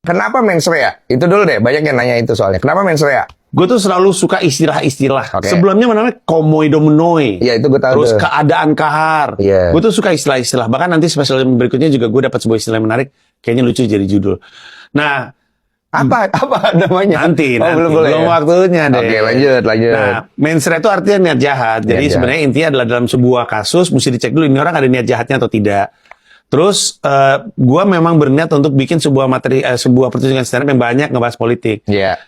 Kenapa mensrea? Itu dulu deh, banyak yang nanya itu soalnya. Kenapa mensrea? Gue tuh selalu suka istilah-istilah. Oke. Sebelumnya namanya komoidomenoi. Iya, itu gue tahu. Terus tuh. keadaan kahar. Iya. Gue tuh suka istilah-istilah. Bahkan nanti spesial berikutnya juga gue dapat sebuah istilah yang menarik. Kayaknya lucu jadi judul. Nah, Apa namanya? nanti belum boleh. belum Ya? waktunya deh. Oke, lanjut. Nah, mensrea itu artinya niat jahat. Jadi Niat sebenarnya intinya adalah dalam sebuah kasus mesti dicek dulu ini orang ada niat jahatnya atau tidak. Terus gue memang berniat untuk bikin sebuah materi, sebuah pertunjukan stand up yang banyak ngebahas politik. Iya.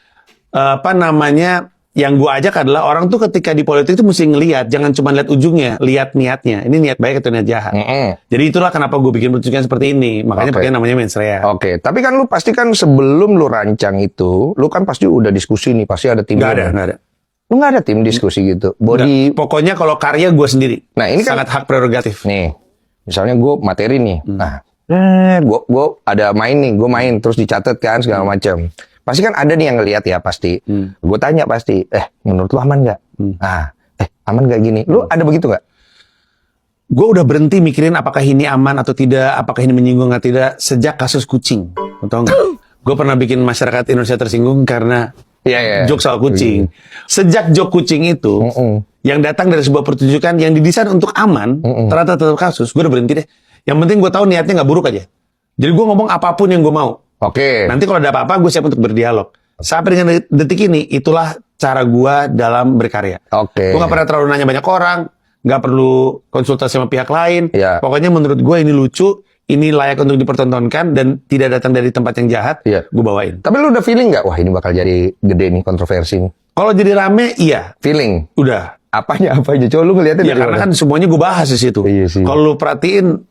Yang gue ajak adalah orang tuh ketika di politik itu mesti ngelihat, jangan cuma lihat ujungnya, lihat niatnya. Ini niat baik atau niat jahat. Jadi itulah kenapa gue bikin pertunjukan seperti ini. Makanya pakai namanya mensrea. Oke, tapi kan lu pasti kan sebelum lu rancang itu, lu kan pasti udah diskusi nih, pasti ada tim. Nggak ada. Lu nggak ada tim diskusi gitu? Body. Nggak. Pokoknya kalau karya gue sendiri. Nah, ini kan sangat hak prerogatif. Nih, misalnya gue materi nih. Nah, gue ada main nih, gue main terus dicatat kan segala macam. Pasti kan ada nih yang ngelihat ya pasti. Gue tanya pasti, menurut lu aman nggak? Aman nggak gini? Lu ada begitu nggak? Gue udah berhenti mikirin apakah ini aman atau tidak, apakah ini menyinggung atau tidak sejak kasus kucing. Tahu nggak? Gue pernah bikin masyarakat Indonesia tersinggung karena joke soal kucing. Sejak joke kucing itu, yang datang dari sebuah pertunjukan yang didesain untuk aman, ternyata tetap kasus. Gue udah berhenti deh. Yang penting gue tahu niatnya nggak buruk aja. Jadi gue ngomong apapun yang gue mau. Oke. Nanti kalau ada apa-apa, gue siap untuk berdialog. Sampai dengan detik ini, itulah cara gue dalam berkarya. Oke. Gue gak pernah terlalu nanya banyak orang, gak perlu konsultasi sama pihak lain. Iya. Pokoknya menurut gue ini lucu, ini layak untuk dipertontonkan, dan tidak datang dari tempat yang jahat, gue bawain. Tapi lu udah feeling nggak? Wah, ini bakal jadi gede nih, kontroversi nih. Kalau jadi rame, iya. Feeling? Udah. Apanya aja? Coba lu ngeliatnya Ya karena kan semuanya gue bahas di situ. Iya sih. Kalau lu perhatiin,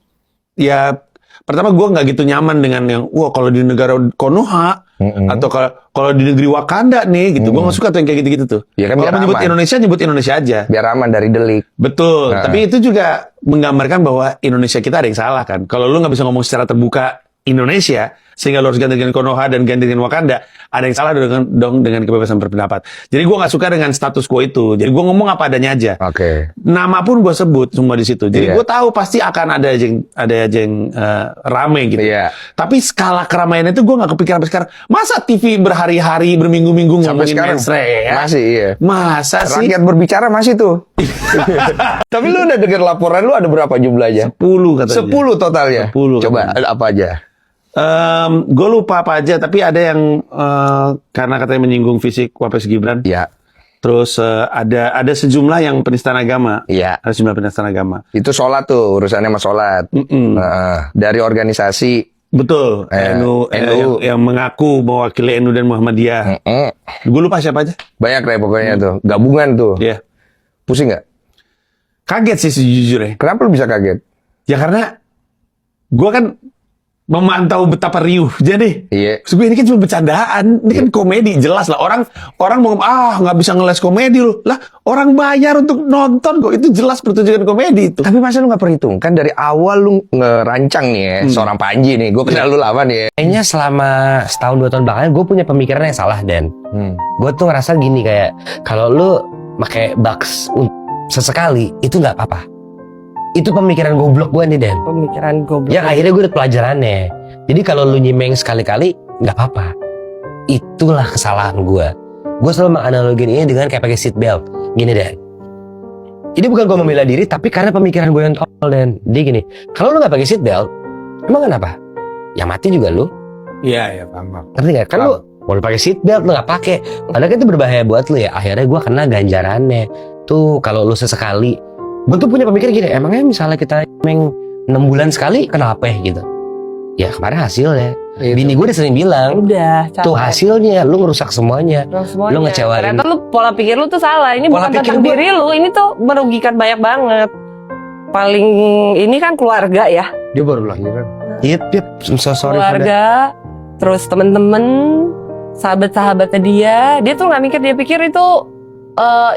ya pertama gue nggak gitu nyaman dengan yang wah kalau di negara Konoha atau kalau di negeri Wakanda nih gitu. Gue nggak suka tuh yang kayak gitu-gitu tuh. Ya kan, kalau menyebut Indonesia, nyebut Indonesia aja. Biar aman dari delik. Betul. Tapi itu juga menggambarkan bahwa Indonesia kita ada yang salah kan. Kalau lu nggak bisa ngomong secara terbuka Indonesia, sehingga lu harus ganti dengan Konoha dan ganti dengan Wakanda, ada yang salah dengan kebebasan berpendapat. Jadi gue nggak suka dengan status quo itu. Jadi gue ngomong apa adanya aja. Oke. Nama pun gue sebut semua di situ. Jadi gue tahu pasti akan ada aja yang rame gitu. Tapi skala keramaian itu gue nggak kepikiran sampai sekarang. Masa TV berhari-hari, berminggu-minggu ngomongin mensrea? Masih iya. Masa sih? Rakyat berbicara masih tuh. Tapi lu udah dengar laporan lu ada berapa jumlahnya? 10 katanya. 10 totalnya. 10 Coba katanya. ada apa aja? Gue lupa apa aja, tapi ada yang karena katanya menyinggung fisik Wapres Gibran. Iya. Terus ada sejumlah yang penistaan agama. Iya. Ada sejumlah penistaan agama. Itu sholat tuh, urusannya sama sholat. Dari organisasi. Betul. NU. Yang mengaku mewakili NU dan Muhammadiyah. Gue lupa siapa aja. Banyak deh pokoknya tuh. Gabungan tuh. Iya. Pusing nggak? Kaget sih sejujurnya. Kenapa lu bisa kaget? Ya karena gue kan memantau betapa riuh jadi. Iya. Sebenarnya ini kan cuma bercandaan, ini kan komedi jelas lah. Orang mau nggak bisa ngeles komedi lu lah. Orang bayar untuk nonton kok, itu jelas pertunjukan komedi itu. Tapi masa lu nggak perhitungkan dari awal lu ngerancang nih ya, seorang Panji nih, gue kenal lu lama nih. Kayaknya selama setahun 2 tahun belakangan gue punya pemikiran yang salah Dan. Gue tuh ngerasa gini kayak kalau lu pakai bugs sesekali itu nggak apa-apa. Itu pemikiran goblok gue nih Dan. Pemikiran goblok. Yang akhirnya gue udah pelajarannya. Jadi kalau lu nyimeng sekali-kali nggak apa-apa. Itulah kesalahan gue. Gue selalu menganalogikan ini dengan kayak pakai seat belt. Gini Dan. Ini bukan gue membela diri, tapi karena pemikiran gue yang tolol Dan. Dia gini, kalau lu nggak pakai seat belt, emang kenapa? Yang mati juga lu. Iya, paham. Ngerti nggak? Kan lu mau pakai seat belt lu nggak pakai. Padahal kan itu berbahaya buat lu ya. Akhirnya gue kena ganjarannya. Tuh kalau lu sesekali. Gue tuh punya pemikiran gini, emangnya misalnya kita nyimeng 6 bulan sekali, kenapa gitu? Ya kemarin hasilnya. Bini gue udah sering bilang, udah capek. tuh hasilnya, lu ngerusak semuanya. Lu ngecewain. Ternyata lu pola pikir lu tuh salah. Ini Pola bukan pikir tentang gua- diri lu, ini tuh merugikan banyak banget. Paling ini kan keluarga ya. Dia baru lahiran. Iya, so sorry. Keluarga, terus temen-temen, sahabat-sahabatnya dia tuh nggak mikir, dia pikir itu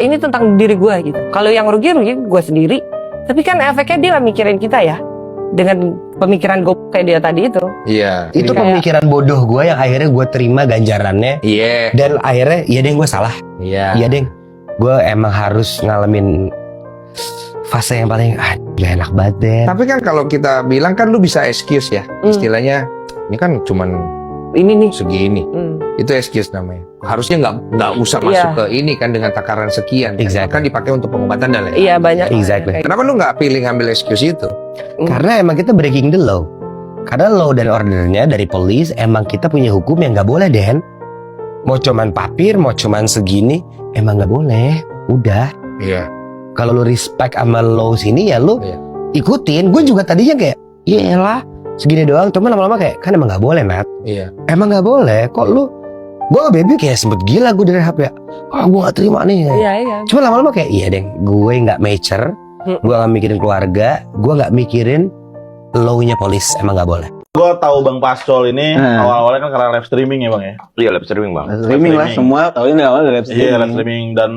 ini tentang diri gue gitu. Kalau yang rugi gue sendiri. Tapi kan efeknya dia nggak mikirin kita ya. Dengan pemikiran gue kayak dia tadi itu. Iya. Itu pemikiran bodoh gue yang akhirnya gue terima ganjarannya. Iya. Dan akhirnya, iya deng gue salah. Iya. Iya deng, gue emang harus ngalamin fase yang paling gak enak banget deh. Tapi kan kalau kita bilang kan lu bisa excuse ya. Istilahnya, ini kan cuman ini nih. segini. Itu excuse namanya. Harusnya nggak usah masuk Iya. ke ini kan dengan takaran sekian. Exactly. Kan dipakai untuk pengobatan dan lain-lain. Iya banyak. Exactly. Kayak- Kenapa lu nggak pilih ngambil excuse itu? Karena emang kita breaking the law. Karena law dan ordernya dari polis emang kita punya hukum yang nggak boleh, Den. Mau cuman papir, mau cuman segini, emang nggak boleh. Udah. Iya. Kalau lu respect sama law sini ya lu Iya. ikutin. Gue juga tadinya kayak, iyalah segini doang. Cuma lama-lama kayak, kan emang nggak boleh, Nat. Iya. Emang nggak boleh. Kok lu? Gue baby kayak sempet gila gue dari HP. Gue nggak terima nih. Iya. Cuma lama-lama kayak, iya deh. Gue nggak mature. Gue nggak mikirin keluarga. Gue nggak mikirin law-nya polis. Emang nggak boleh. Gue tahu Bang Pascol ini awal-awalnya kan karena live streaming ya Bang ya. Iya, live streaming Bang. Streaming lah, semua tahu ini awal dari Iya live streaming dan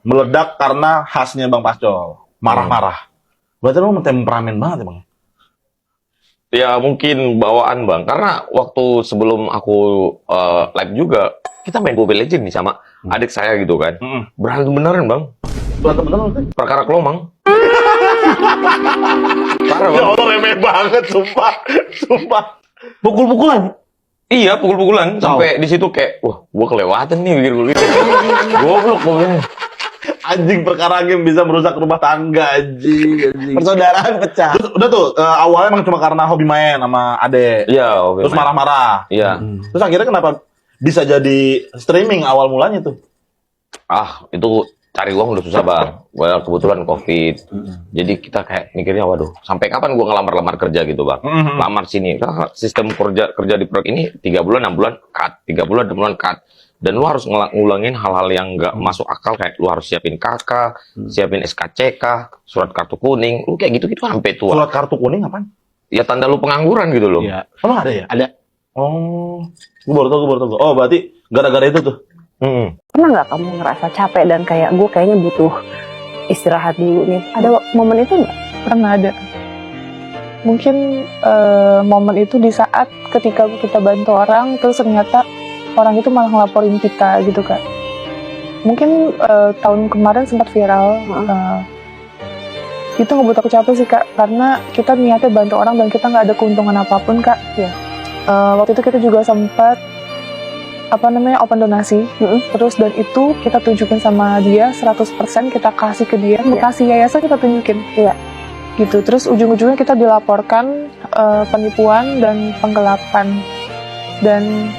meledak karena khasnya Bang Pascol marah-marah. Berarti lu temperamen banget ya Bang. Ya mungkin bawaan Bang, karena waktu sebelum aku live juga kita main Mobile Legends nih sama adik saya gitu kan. Berantem beneran Bang, Berantem beneran tuh. perkara kelomang. Parah Ya Bang. Allah remeh banget sumpah. Pukul-pukulan. Iya, pukul-pukulan sampai di situ kayak, wah, gua kelewatan nih pikir gue gitu. Goblok gue. Anjing perkara game bisa merusak rumah tangga anjing. persaudaraan pecah. Terus udah tuh awalnya emang cuma karena hobi main sama adek. Iya, oke. Terus marah-marah. Iya. Terus akhirnya kenapa bisa jadi streaming awal mulanya tuh? Ah, itu cari uang udah susah Bang. Gua kebetulan Covid. Jadi kita kayak mikirnya, waduh, sampai kapan gua ngelamar-lamar kerja gitu Bang. Lamar sini. Sistem kerja di proyek ini 3 bulan 6 bulan cut, 3 bulan 6 bulan cut. Dan lu harus ngulangin hal-hal yang nggak masuk akal, kayak lu harus siapin KK, siapin SKCK, surat kartu kuning, lu kayak gitu-gitu sampai tua. Surat kartu kuning apaan? Ya tanda lu pengangguran gitu loh. Iya. Emang ada ya? Ada. Oh, gue baru tahu. Oh, berarti gara-gara itu tuh. Pernah nggak kamu ngerasa capek dan kayak gue kayaknya butuh istirahat dulu nih? Ada momen itu nggak? Pernah ada. Mungkin momen itu di saat ketika kita bantu orang, terus ternyata orang itu malah ngelaporin kita gitu Kak. Mungkin tahun kemarin sempat viral. Itu ngebuat aku capek sih Kak, karena kita niatnya bantu orang dan kita nggak ada keuntungan apapun Kak. Waktu itu kita juga sempat open donasi. Terus dan itu kita tunjukin sama dia 100% kita kasih ke dia. Kasih yayasan kita tunjukin. Iya. Gitu. Terus ujung-ujungnya kita dilaporkan penipuan dan penggelapan. Dan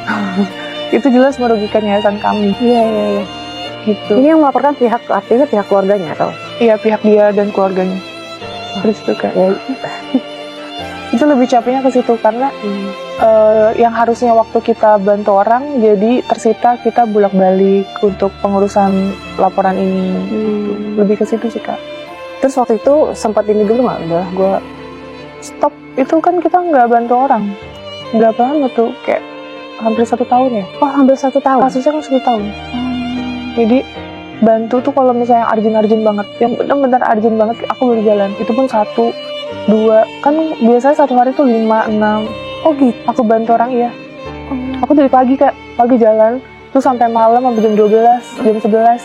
itu jelas merugikan yayasan kami. Iya. Gitu. Ini yang melaporkan artinya pihak keluarganya atau? Iya, pihak dia dan keluarganya. Terus itu Kak. Ya, itu lebih capeknya ke situ karena yang harusnya waktu kita bantu orang jadi tersita kita bolak-balik untuk pengurusan laporan ini. Lebih ke situ sih Kak. terus waktu itu sempat ini dulu nggak? Udah gue Stop, itu kan kita nggak bantu orang. Nggak banget tuh, kayak hampir 1 tahun ya. oh hampir 1 tahun. Kasusnya kan 1 tahun. Jadi bantu tuh kalau misalnya yang urgent banget, yang benar-benar urgent banget, aku baru jalan. Itu pun 1, 2, kan biasanya 1 hari tuh 5, 6. Oh gitu. Aku bantu orang iya. Aku dari pagi Kak, pagi jalan, terus sampai malam sampai jam 12, jam 11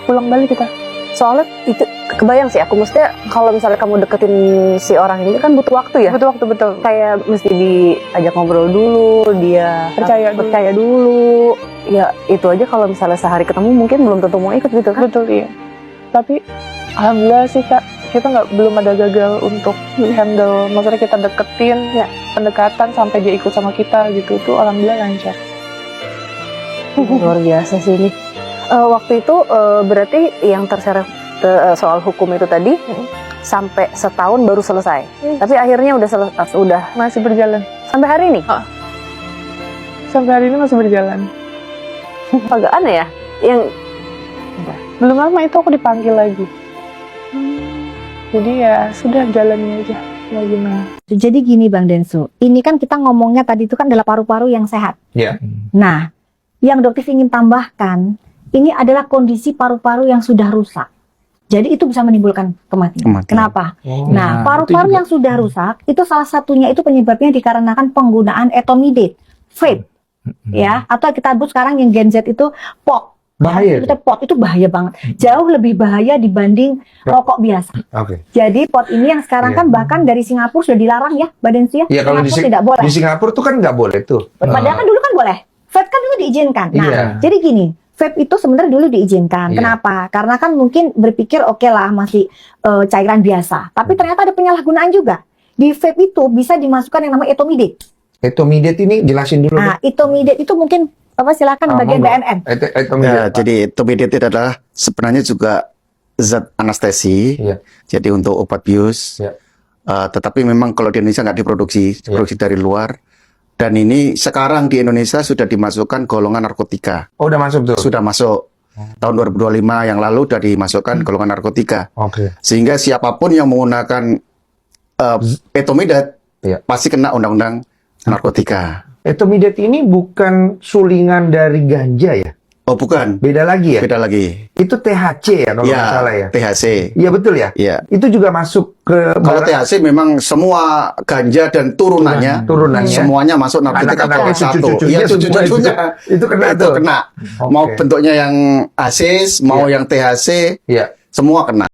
pulang balik kita. Soalnya itu kebayang sih aku, maksudnya kalau misalnya kamu deketin si orang ini kan butuh waktu ya. Betul waktu betul. Kayak mesti diajak ngobrol dulu, dia Percaya dulu. Ya itu aja kalau misalnya sehari ketemu mungkin belum tentu mau ikut gitu kan. Betul iya. Tapi alhamdulillah sih Kak, kita belum ada gagal untuk handle, maksudnya kita deketin ya, pendekatan sampai dia ikut sama kita gitu tuh alhamdulillah lancar. Luar biasa sih ini. Waktu itu berarti yang terseret soal hukum itu tadi sampai setahun baru selesai. Tapi akhirnya udah Masih berjalan. sampai hari ini. Sampai hari ini masih berjalan. Agak aneh ya. Yang Belum lama itu aku dipanggil lagi. Jadi ya sudah jalani aja. Mau gimana? Jadi gini Bang Densu, ini kan kita ngomongnya tadi itu kan adalah paru-paru yang sehat. Iya. Nah, yang dokter ingin tambahkan, ini adalah kondisi paru-paru yang sudah rusak. Jadi itu bisa menimbulkan kematian. Kenapa? Nah, paru-paru yang sudah rusak, itu salah satunya itu penyebabnya dikarenakan penggunaan etomidate, vape, ya, atau kita sebut sekarang yang Gen Z itu POC, Bahaya. Kita pot itu bahaya banget. Jauh lebih bahaya dibanding rokok biasa. Oke. Jadi pot ini yang sekarang kan bahkan dari Singapura sudah dilarang ya, Badan SIA. Iya, kalau di Singapura tidak boleh. di Singapura tuh kan nggak boleh tuh. Padahal kan dulu kan boleh. Vape kan dulu diizinkan. Nah, Iya. jadi gini, vape itu sebenarnya dulu diizinkan. Iya. Kenapa? Karena kan mungkin berpikir oke lah masih cairan biasa. Tapi ternyata ada penyalahgunaan juga. Di vape itu bisa dimasukkan yang namanya etomidate. Etomidate ini jelasin dulu. Nah, etomidate itu mungkin silakan bagian BNN. Etomidate. Jadi etomidate itu adalah sebenarnya juga zat anestesi. Iya. Jadi untuk obat bius. Iya. Tetapi memang kalau di Indonesia nggak diproduksi dari luar. Dan ini sekarang di Indonesia sudah dimasukkan golongan narkotika. Oh, udah masuk tuh. Sudah masuk. Tahun 2025 yang lalu sudah dimasukkan golongan narkotika. Oke. Sehingga siapapun yang menggunakan etomidate Iya. pasti kena undang-undang narkotika. Etomidate ini bukan sulingan dari ganja ya? Oh bukan, Beda lagi ya? beda lagi. Itu THC ya kalau nggak salah ya? THC. Iya betul ya? Iya. Itu juga masuk ke Kalau THC memang semua ganja dan turunannya, turunannya. semuanya masuk narkotika Anak-anaknya, kelas satu. cucu-cucunya Iya, semua cucu-cucunya itu kena itu tuh. kena. Oke. Mau bentuknya yang asis, mau yang THC, Iya. semua kena.